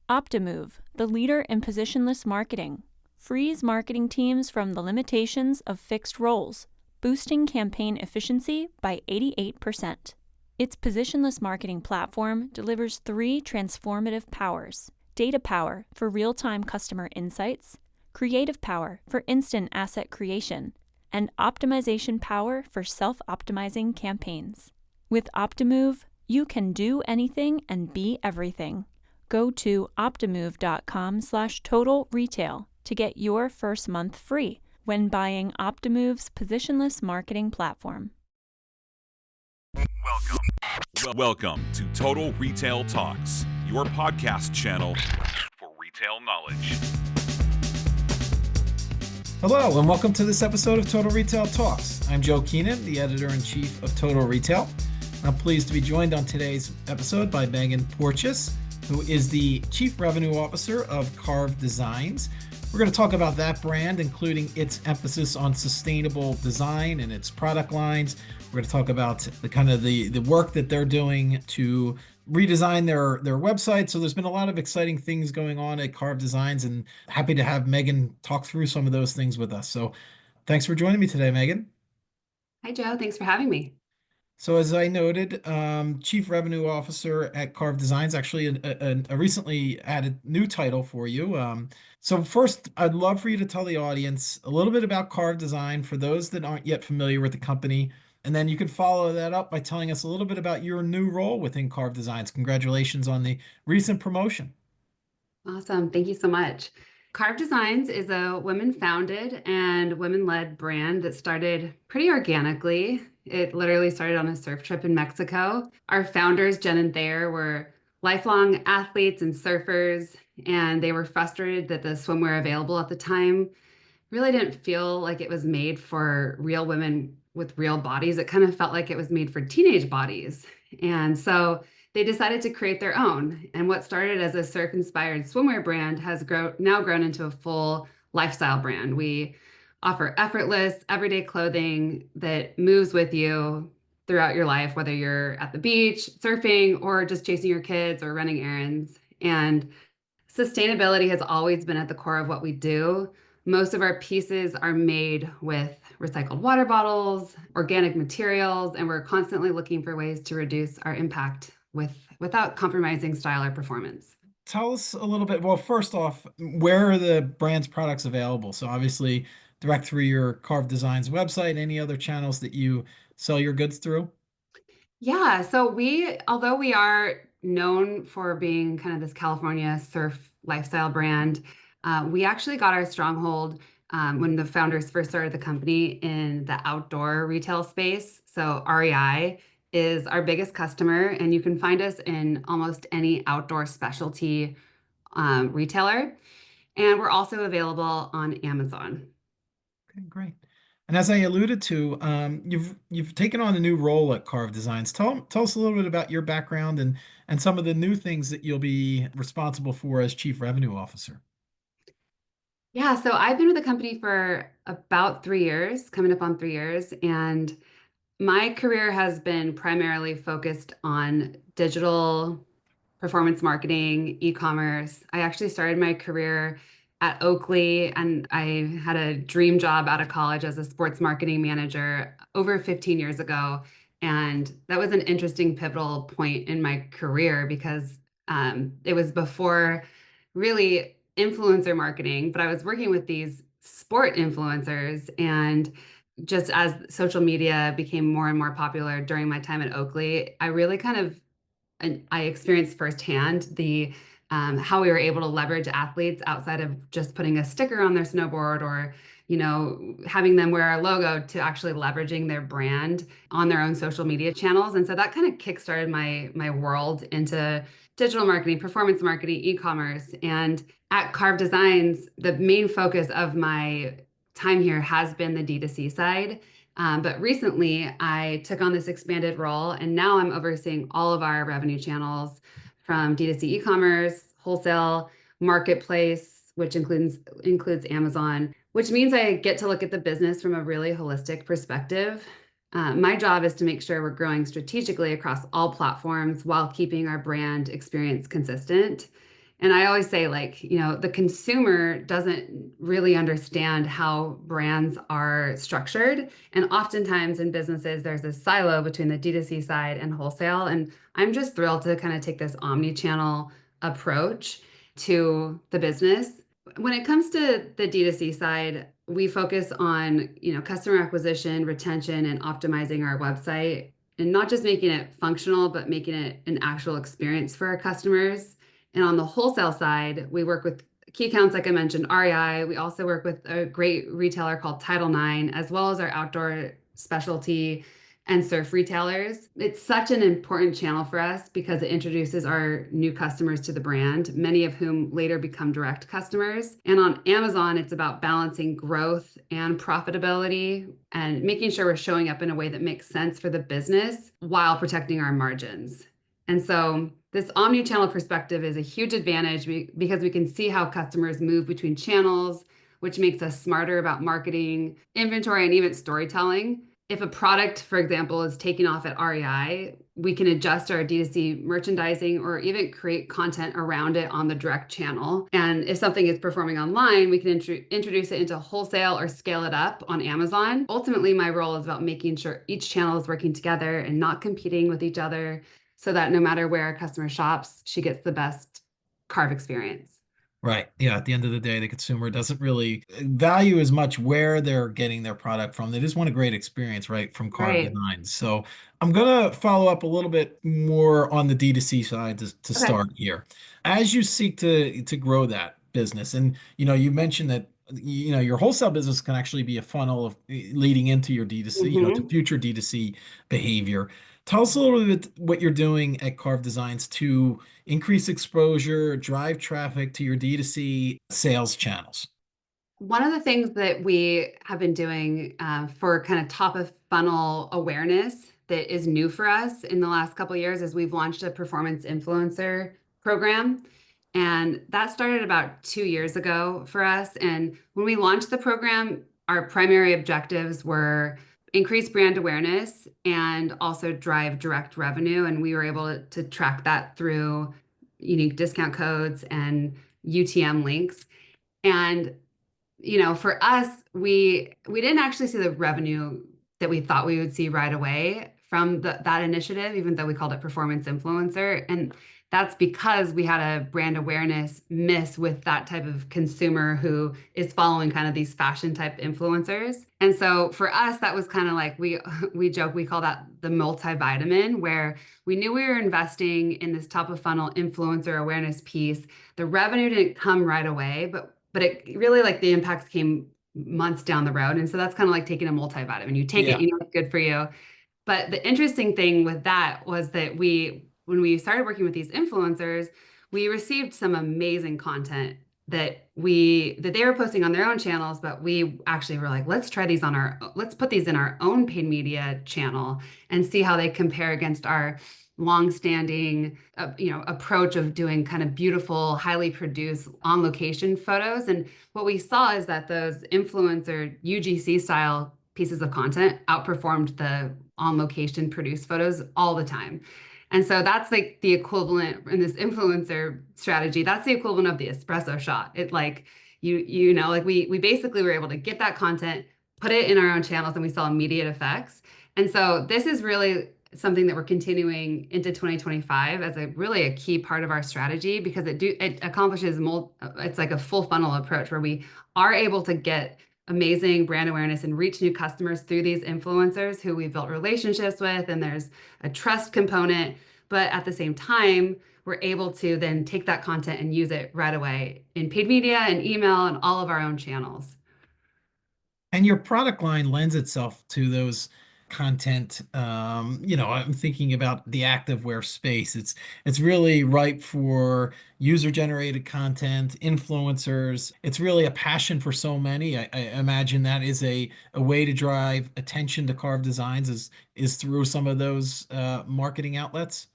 Optimove, the leader in positionless marketing, frees marketing teams from the limitations of fixed roles, boosting campaign efficiency by 88%. Its positionless marketing platform delivers 3 transformative powers: data power for real-time customer insights, creative power for instant asset creation, and optimization power for self-optimizing campaigns. With Optimove, you can do anything and be everything. Go to optimove.com/total retail to get your first month free when buying Optimove's positionless marketing platform. Welcome to Total Retail Talks, your podcast channel for retail knowledge. Hello, and welcome to this episode of Total Retail Talks. I'm Joe Keenan, the editor-in-chief of Total Retail. I'm pleased to be joined on today's episode by Megan Porteous, who is the Chief Revenue Officer of Carve Designs. We're going to talk about that brand, including its emphasis on sustainable design and its product lines. We're going to talk about the work that they're doing to redesign their website. So there's been a lot of exciting things going on at Carve Designs, and happy to have Megan talk through some of those things with us. So thanks for joining me today, Megan. Hi, Joe. Thanks for having me. So as I noted, Chief Revenue Officer at Carve Designs, actually a recently added new title for you. So first, I'd love for you to tell the audience a little bit about Carve Design for those that aren't yet familiar with the company. And then you can follow that up by telling us a little bit about your new role within Carve Designs. Congratulations on the recent promotion. Awesome. Thank you so much. Carve Designs is a women-founded and women-led brand that started pretty organically. It literally started on a surf trip in Mexico. Our founders, Jen and Thayer, were lifelong athletes and surfers, and they were frustrated that the swimwear available at the time really didn't feel like it was made for real women with real bodies. It kind of felt like it was made for teenage bodies. And so they decided to create their own. And what started as a surf-inspired swimwear brand has now grown into a full lifestyle brand. We offer effortless, everyday clothing that moves with you throughout your life, whether you're at the beach, surfing, or just chasing your kids or running errands. And sustainability has always been at the core of what we do. Most of our pieces are made with recycled water bottles, organic materials, and we're constantly looking for ways to reduce our impact without compromising style or performance. Tell us a little bit. Well, first off, where are the brand's products available? So obviously direct through your Carve Designs website, any other channels that you sell your goods through? Yeah, so although we are known for being kind of this California surf lifestyle brand, we actually got our stronghold when the founders first started the company in the outdoor retail space. So REI is our biggest customer, and you can find us in almost any outdoor specialty retailer. And we're also available on Amazon. Okay, great. And as I alluded to, you've taken on a new role at Carve Designs. Tell us a little bit about your background and some of the new things that you'll be responsible for as Chief Revenue Officer. Yeah, so I've been with the company for about 3 years, coming up on 3 years, and my career has been primarily focused on digital performance marketing, e-commerce. I actually started my career at Oakley, and I had a dream job out of college as a sports marketing manager over 15 years ago. And that was an interesting pivotal point in my career because it was before really influencer marketing, but I was working with these sport influencers. And just as social media became more and more popular during my time at Oakley, I really and I experienced firsthand the how we were able to leverage athletes outside of just putting a sticker on their snowboard or having them wear our logo to actually leveraging their brand on their own social media channels. And so that kind of kickstarted my world into digital marketing, performance marketing, e-commerce. And at Carve Designs, the main focus of my time here has been the D2C side. But recently, I took on this expanded role, and now I'm overseeing all of our revenue channels from D2C e-commerce, wholesale, marketplace, which includes Amazon, which means I get to look at the business from a really holistic perspective. My job is to make sure we're growing strategically across all platforms while keeping our brand experience consistent. And I always say, like, the consumer doesn't really understand how brands are structured. And oftentimes in businesses, there's this silo between the D2C side and wholesale. And I'm just thrilled to kind of take this omni-channel approach to the business. When it comes to the D2C side, we focus on, customer acquisition, retention, and optimizing our website, and not just making it functional, but making it an actual experience for our customers. And on the wholesale side, we work with key accounts, like I mentioned, REI. We also work with a great retailer called Title IX, as well as our outdoor specialty and surf retailers. It's such an important channel for us because it introduces our new customers to the brand, many of whom later become direct customers. And on Amazon, it's about balancing growth and profitability and making sure we're showing up in a way that makes sense for the business while protecting our margins. And so this omni-channel perspective is a huge advantage because we can see how customers move between channels, which makes us smarter about marketing, inventory, and even storytelling. If a product, for example, is taking off at REI, we can adjust our D2C merchandising or even create content around it on the direct channel. And if something is performing online, we can introduce it into wholesale or scale it up on Amazon. Ultimately, my role is about making sure each channel is working together and not competing with each other, so that no matter where a customer shops, she gets the best Carve experience. Right. Yeah. At the end of the day, the consumer doesn't really value as much where they're getting their product from. They just want a great experience, right, from Carve Right. Designs. So I'm going to follow up a little bit more on the D2C side to Okay. start here. As you seek to grow that business, and you mentioned that your wholesale business can actually be a funnel of leading into your D2C, to Mm-hmm. future D2C behavior. Tell us a little bit what you're doing at Carve Designs to increase exposure, drive traffic to your D2C sales channels. One of the things that we have been doing for kind of top of funnel awareness that is new for us in the last couple of years is we've launched a performance influencer program. And that started about 2 years ago for us. And when we launched the program, our primary objectives were increase brand awareness and also drive direct revenue. And we were able to track that through unique discount codes and UTM links. And for us, we didn't actually see the revenue that we thought we would see right away from that initiative, even though we called it performance influencer. And that's because we had a brand awareness miss with that type of consumer who is following kind of these fashion type influencers. And so for us, that was kind of like we joke, we call that the multivitamin, where we knew we were investing in this top of funnel influencer awareness piece. The revenue didn't come right away, but it really, like, the impacts came months down the road. And so that's kind of like taking a multivitamin. You take it, Yeah. it's good for you. But the interesting thing with that was that when we started working with these influencers, we received some amazing content that they were posting on their own channels, but we actually were like, let's put these in our own paid media channel and see how they compare against our long-standing approach of doing kind of beautiful, highly produced on location photos. And what we saw is that those influencer UGC style pieces of content outperformed the on location produced photos all the time. And so that's like the equivalent in this influencer strategy. That's the equivalent of the espresso shot. It, like, like we basically were able to get that content, put it in our own channels, and we saw immediate effects. And so this is really something that we're continuing into 2025 as a key part of our strategy, because it accomplishes it's like a full funnel approach where we are able to get amazing brand awareness and reach new customers through these influencers who we built relationships with, and there's a trust component. But at the same time, we're able to then take that content and use it right away in paid media and email and all of our own channels. And your product line lends itself to those content. I'm thinking about the activewear space. It's really ripe for user-generated content, influencers. It's really a passion for so many. I imagine that is a way to drive attention to Carve Designs is through some of those marketing outlets.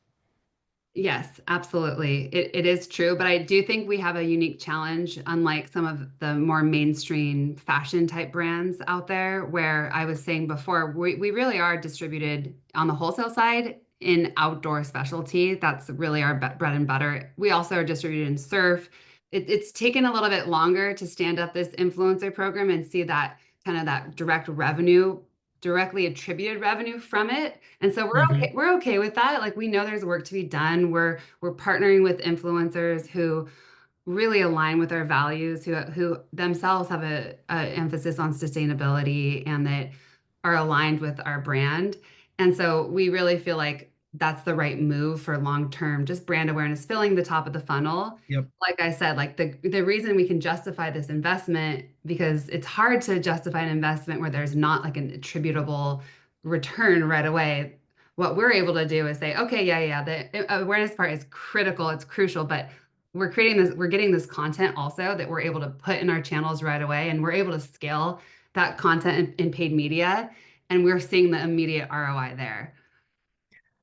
Yes, absolutely. It is true, but I do think we have a unique challenge, unlike some of the more mainstream fashion type brands out there, where I was saying before, we really are distributed on the wholesale side in outdoor specialty. That's really our bread and butter. We also are distributed in surf. It's taken a little bit longer to stand up this influencer program and see that kind of that direct revenue, directly attributed revenue from it. And so Hmm. we're okay with that. Like we know there's work to be done. We're partnering with influencers who really align with our values, who themselves have a emphasis on sustainability and that are aligned with our brand. And so we really feel like that's the right move for long-term, just brand awareness, filling the top of the funnel. Yep. Like I said, like the reason we can justify this investment, because it's hard to justify an investment where there's not like an attributable return right away. What we're able to do is say, okay, yeah, the awareness part is critical, it's crucial, but we're getting this content also that we're able to put in our channels right away, and we're able to scale that content in paid media, and we're seeing the immediate ROI there.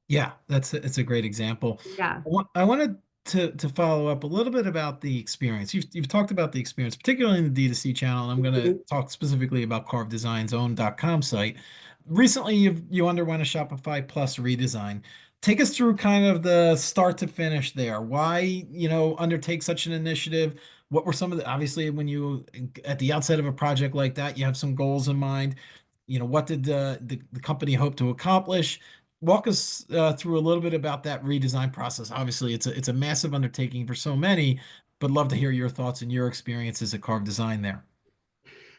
Yeah, it's a great example. Yeah. I wanted to follow up a little bit about the experience. You've talked about the experience, particularly in the D2C channel, and I'm going to Mhm. talk specifically about Carve Designs' own.com site. Recently, you underwent a Shopify Plus redesign. Take us through kind of the start to finish there. Why, undertake such an initiative? What were some of the, obviously, when you at the outset of a project like that, you have some goals in mind. What did the company hope to accomplish? Walk us through a little bit about that redesign process. Obviously, it's a massive undertaking for so many, but love to hear your thoughts and your experiences at Carve Design there.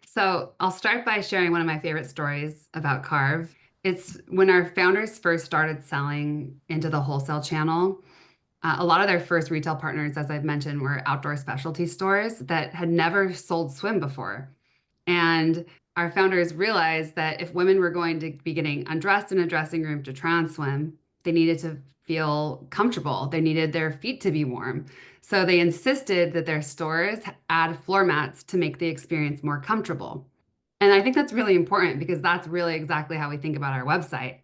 So I'll start by sharing one of my favorite stories about Carve. It's when our founders first started selling into the wholesale channel. A lot of their first retail partners, as I've mentioned, were outdoor specialty stores that had never sold swim before. And our founders realized that if women were going to be getting undressed in a dressing room to try on swim, they needed to feel comfortable. They needed their feet to be warm. So they insisted that their stores add floor mats to make the experience more comfortable. And I think that's really important because that's really exactly how we think about our website.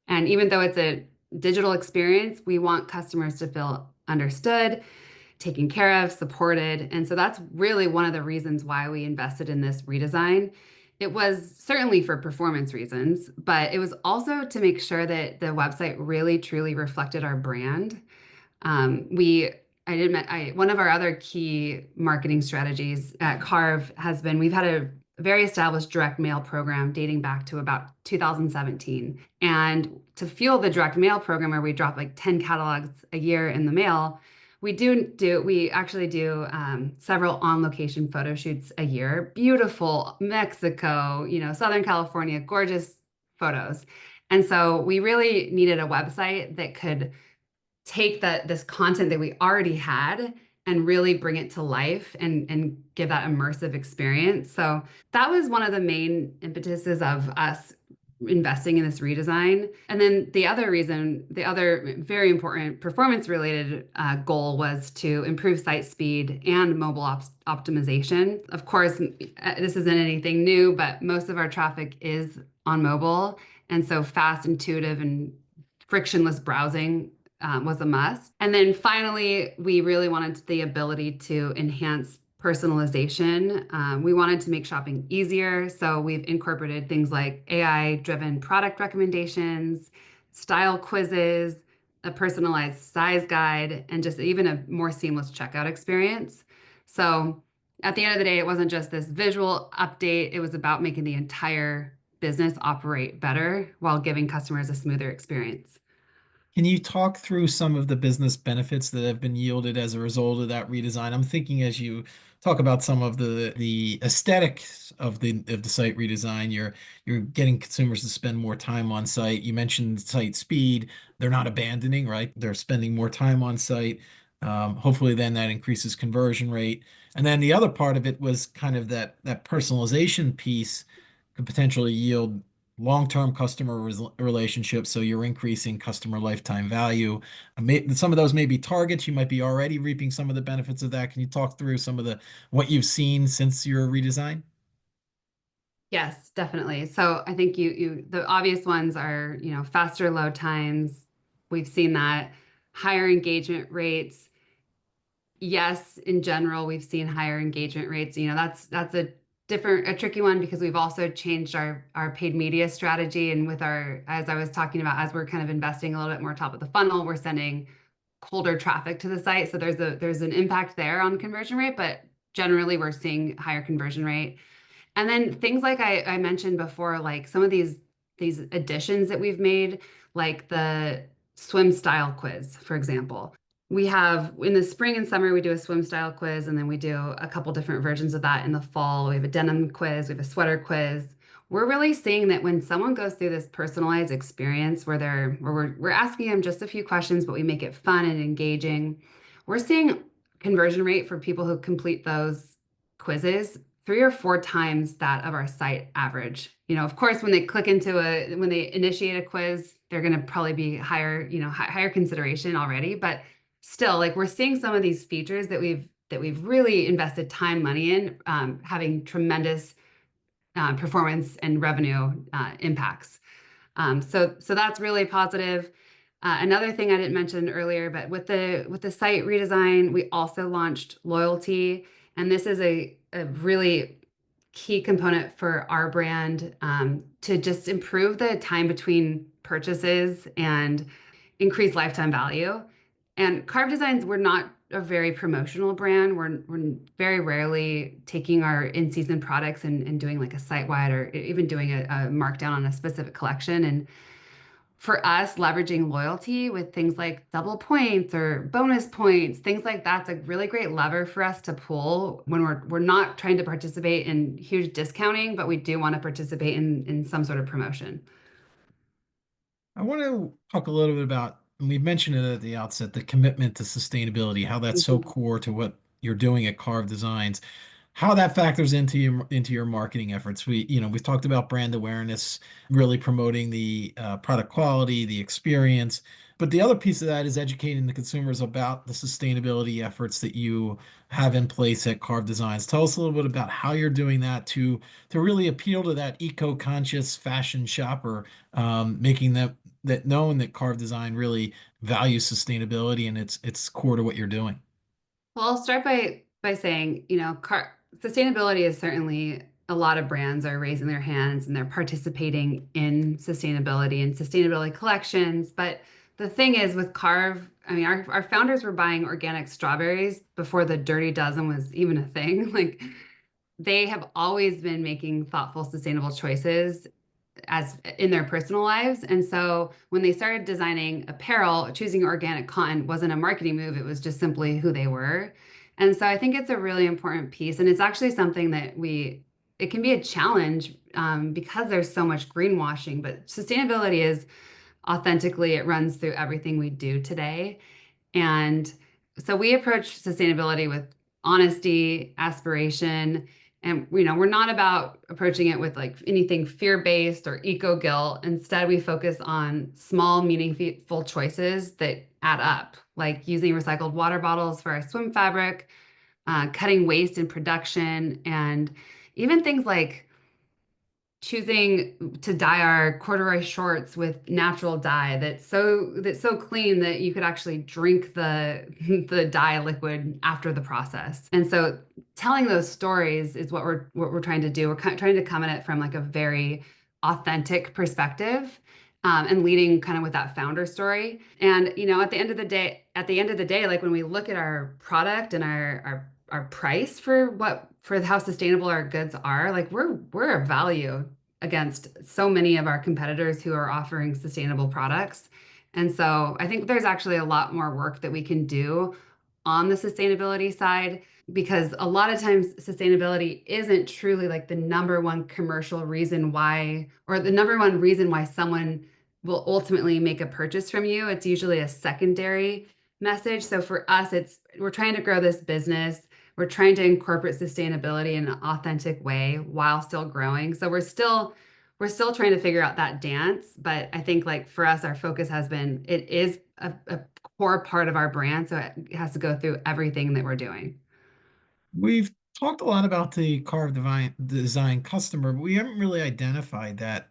And even though it's a digital experience, we want customers to feel understood, taken care of, supported. And so that's really one of the reasons why we invested in this redesign. It was certainly for performance reasons, but it was also to make sure that the website really truly reflected our brand. We I did one of our other key marketing strategies at Carve has been we've had a very established direct mail program dating back to about 2017. And to fuel the direct mail program where we drop like 10 catalogs a year in the mail, we actually do several on-location photo shoots a year. Beautiful Mexico, Southern California, gorgeous photos. And so we really needed a website that could take this content that we already had and really bring it to life and give that immersive experience. So that was one of the main impetuses of us investing in this redesign. And then the other reason, the other very important performance related goal was to improve site speed and mobile optimization. Of course, this isn't anything new, but most of our traffic is on mobile. And so fast, intuitive, and frictionless browsing was a must. And then finally, we really wanted the ability to enhance personalization. We wanted to make shopping easier. So we've incorporated things like AI-driven product recommendations, style quizzes, a personalized size guide, and just even a more seamless checkout experience. So at the end of the day, it wasn't just this visual update. It was about making the entire business operate better while giving customers a smoother experience. Can you talk through some of the business benefits that have been yielded as a result of that redesign? I'm thinking as you talk about some of the aesthetics of the site redesign, you're getting consumers to spend more time on site. You mentioned site speed. They're not abandoning, right? They're spending more time on site. Hopefully then that increases conversion rate. And then the other part of it was kind of that personalization piece could potentially yield long-term customer relationships, so you're increasing customer lifetime value. Some of those may be targets. You might be already reaping some of the benefits of that. Can you talk through some of the what you've seen since your redesign? Yes, definitely. So I think the obvious ones are, faster load times. We've seen that. Higher engagement rates. Yes, in general, we've seen higher engagement rates. That's a a tricky one because we've also changed our paid media strategy. And with our, as I was talking about, as we're kind of investing a little bit more top of the funnel, we're sending colder traffic to the site. So there's an impact there on conversion rate, but generally we're seeing higher conversion rate. And then things like I mentioned before, like some of these additions that we've made, like the swim style quiz, for example. We have in the spring and summer, we do a swim style quiz, and then we do a couple different versions of that in the fall. We have a denim quiz, we have a sweater quiz. We're really seeing that when someone goes through this personalized experience where we're asking them just a few questions, but we make it fun and engaging, we're seeing conversion rate for people who complete those quizzes 3 or 4 times that of our site average. Of course, when they initiate a quiz, they're going to probably be higher, higher consideration already. But still, like we're seeing some of these features that we've really invested time, money in, having tremendous performance and revenue impacts. So that's really positive. Another thing I didn't mention earlier, but with the site redesign, we also launched loyalty, and this is a really key component for our brand, to just improve the time between purchases and increase lifetime value. And Carve Designs, we're not a very promotional brand. We're very rarely taking our in-season products and doing like a site-wide or even doing a markdown on a specific collection. And for us, leveraging loyalty with things like double points or bonus points, things like that's a really great lever for us to pull when we're not trying to participate in huge discounting, but we do want to participate in some sort of promotion. I want to talk a little bit about, and we've mentioned it at the outset, the commitment to sustainability, how that's so Mhm. core to what you're doing at Carve Designs, how that factors into your marketing efforts. We've talked about brand awareness, really promoting the product quality, the experience. But the other piece of that is educating the consumers about the sustainability efforts that you have in place at Carve Designs. Tell us a little bit about how you're doing that to really appeal to that eco-conscious fashion shopper, making that known that Carve Design really values sustainability and it's core to what you're doing. Well, I'll start by saying, sustainability is certainly a lot of brands are raising their hands and they're participating in sustainability and sustainability collections. But the thing is with Carve, I mean, our founders were buying organic strawberries before the Dirty Dozen was even a thing. Like they have always been making thoughtful, sustainable choices as in their personal lives. And so when they started designing apparel, choosing organic cotton wasn't a marketing move, it was just simply who they were. And so I think it's a really important piece. And it's actually something that it can be a challenge, because there's so much greenwashing, but sustainability is authentically, it runs through everything we do today. And so we approach sustainability with honesty, aspiration, and we're not about approaching it with like anything fear-based or eco guilt. Instead, we focus on small, meaningful choices that add up, like using recycled water bottles for our swim fabric, cutting waste in production, and even things like choosing to dye our corduroy shorts with natural dye that's so clean that you could actually drink the the dye liquid after the process. And so telling those stories is what we're trying to do. We're trying to come at it from like a very authentic perspective, and leading kind of with that founder story. And at the end of the day, like when we look at our product and our price for how sustainable our goods are, like we're a value against so many of our competitors who are offering sustainable products. And so I think there's actually a lot more work that we can do on the sustainability side, because a lot of times sustainability isn't truly like the number one commercial reason why, or the number one reason why someone will ultimately make a purchase from you. It's usually a secondary message. So for us, we're trying to grow this business. We're trying to incorporate sustainability in an authentic way while still growing. So we're still trying to figure out that dance. But I think like for us, our focus has been, it is a core part of our brand. So it has to go through everything that we're doing. We've talked a lot about the Carve Design customer, but we haven't really identified that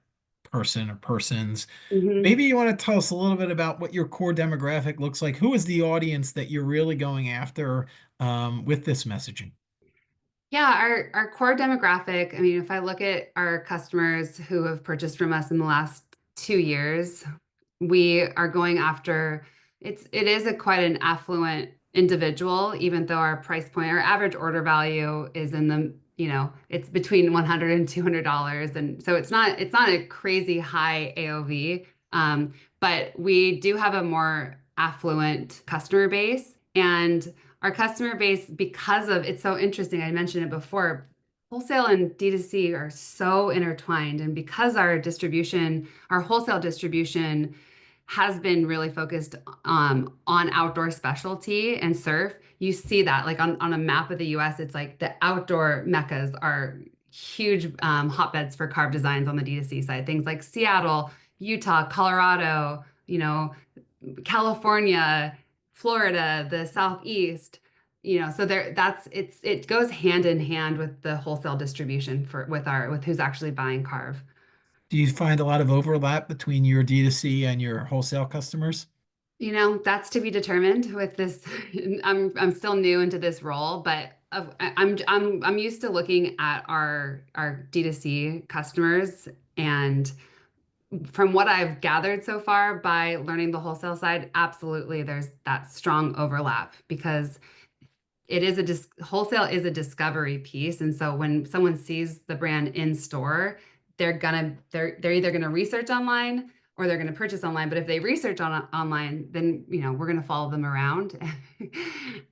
person or persons. Mhm. Maybe you want to tell us a little bit about what your core demographic looks like. Who is the audience that you're really going after with this messaging? Yeah, our core demographic, I mean, if I look at our customers who have purchased from us in the last 2 years, we are going after it is a quite an affluent individual, even though our price point, our average order value is in the, it's between 100 and $200. And so it's not a crazy high AOV. But we do have a more affluent customer base. And our customer base, because of it's so interesting, I mentioned it before, wholesale and D2C are so intertwined. And because our wholesale distribution has been really focused on outdoor specialty and surf, you see that like on a map of the US, it's like the outdoor meccas are huge hotbeds for Carve Designs on the D2C side. Things like Seattle, Utah, Colorado, California, Florida, the Southeast, so it goes hand in hand with the wholesale distribution with who's actually buying Carve. Do you find a lot of overlap between your D2C and your wholesale customers? That's to be determined with this. I'm still new into this role, but I'm used to looking at our D2C customers, and from what I've gathered so far by learning the wholesale side, absolutely there's that strong overlap because wholesale is a discovery piece. And so when someone sees the brand in store, they're either gonna research online or they're gonna purchase online. But if they research online, then we're gonna follow them around.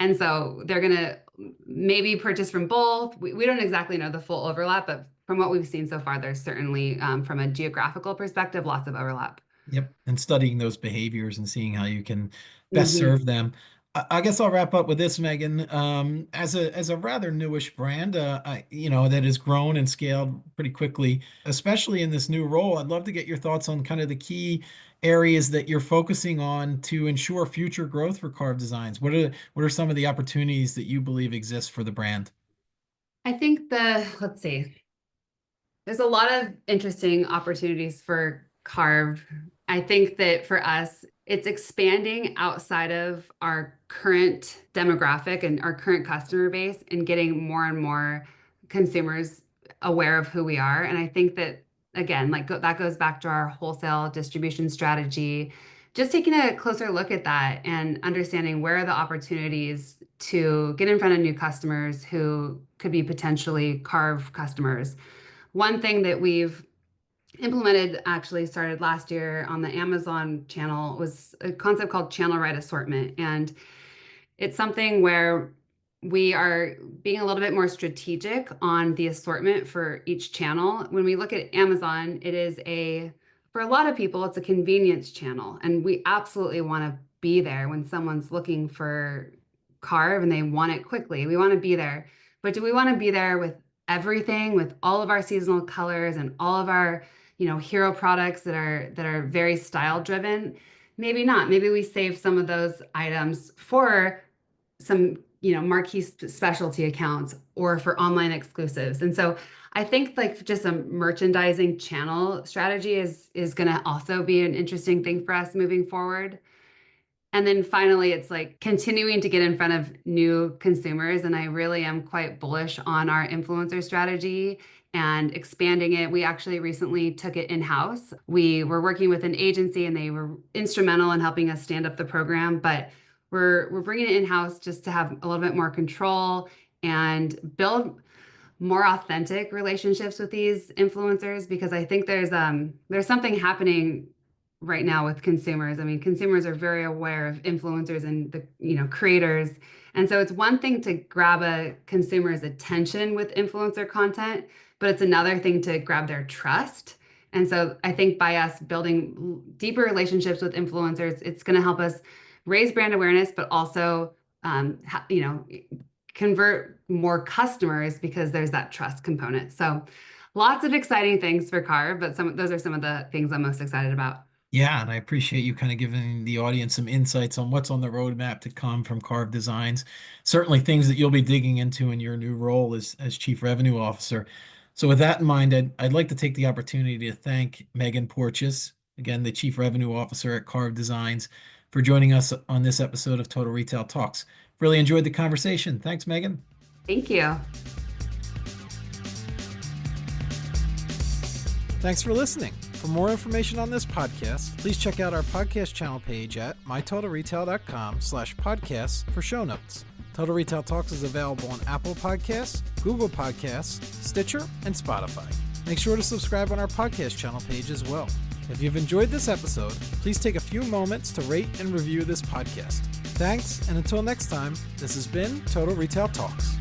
And so they're gonna maybe purchase from both. We don't exactly know the full overlap, but from what we've seen so far, there's certainly from a geographical perspective, lots of overlap. Yep. And studying those behaviors and seeing how you can best Hmm. serve them. I guess I'll wrap up with this, Megan. As a rather newish brand, that has grown and scaled pretty quickly, especially in this new role, I'd love to get your thoughts on kind of the key areas that you're focusing on to ensure future growth for Carve Designs. What are some of the opportunities that you believe exist for the brand? I think let's see. There's a lot of interesting opportunities for Carve. I think that for us, it's expanding outside of our current demographic and our current customer base and getting more and more consumers aware of who we are. And I think that, again, that goes back to our wholesale distribution strategy. Just taking a closer look at that and understanding where are the opportunities to get in front of new customers who could be potentially Carve customers. One thing that we've implemented, actually started last year on the Amazon channel, was a concept called channel right assortment. And it's something where we are being a little bit more strategic on the assortment for each channel. When we look at Amazon, for a lot of people, it's a convenience channel. And we absolutely want to be there when someone's looking for Carve and they want it quickly. We want to be there. But do we want to be there with everything, with all of our seasonal colors and all of our, hero products that are very style driven? Maybe not. Maybe we save some of those items for some marquee specialty accounts or for online exclusives. And so I think like just a merchandising channel strategy is going to also be an interesting thing for us moving forward. And then finally, it's like continuing to get in front of new consumers. And I really am quite bullish on our influencer strategy and expanding it. We actually recently took it in-house. We were working with an agency and they were instrumental in helping us stand up the program, but we're bringing it in-house just to have a little bit more control and build more authentic relationships with these influencers, because I think there's something happening right now with consumers. I mean, consumers are very aware of influencers and the, creators. And so it's one thing to grab a consumer's attention with influencer content, but it's another thing to grab their trust. And so I think by us building deeper relationships with influencers, it's going to help us raise brand awareness, but also, convert more customers because there's that trust component. So lots of exciting things for Carve, but those are some of the things I'm most excited about. Yeah, and I appreciate you kind of giving the audience some insights on what's on the roadmap to come from Carve Designs. Certainly things that you'll be digging into in your new role as Chief Revenue Officer. So with that in mind, I'd like to take the opportunity to thank Megan Porteous, again, the Chief Revenue Officer at Carve Designs, for joining us on this episode of Total Retail Talks. Really enjoyed the conversation. Thanks, Megan. Thank you. Thanks for listening. For more information on this podcast, please check out our podcast channel page at mytotalretail.com/podcasts for show notes. Total Retail Talks is available on Apple Podcasts, Google Podcasts, Stitcher, and Spotify. Make sure to subscribe on our podcast channel page as well. If you've enjoyed this episode, please take a few moments to rate and review this podcast. Thanks, and until next time, this has been Total Retail Talks.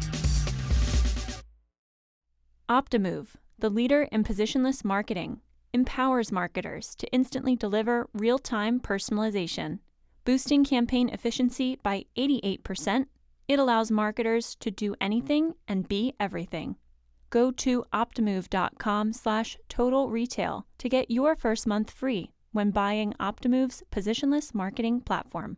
Optimove, the leader in positionless marketing, empowers marketers to instantly deliver real-time personalization. Boosting campaign efficiency by 88%, it allows marketers to do anything and be everything. Go to optimove.com/totalretail to get your first month free when buying Optimove's positionless marketing platform.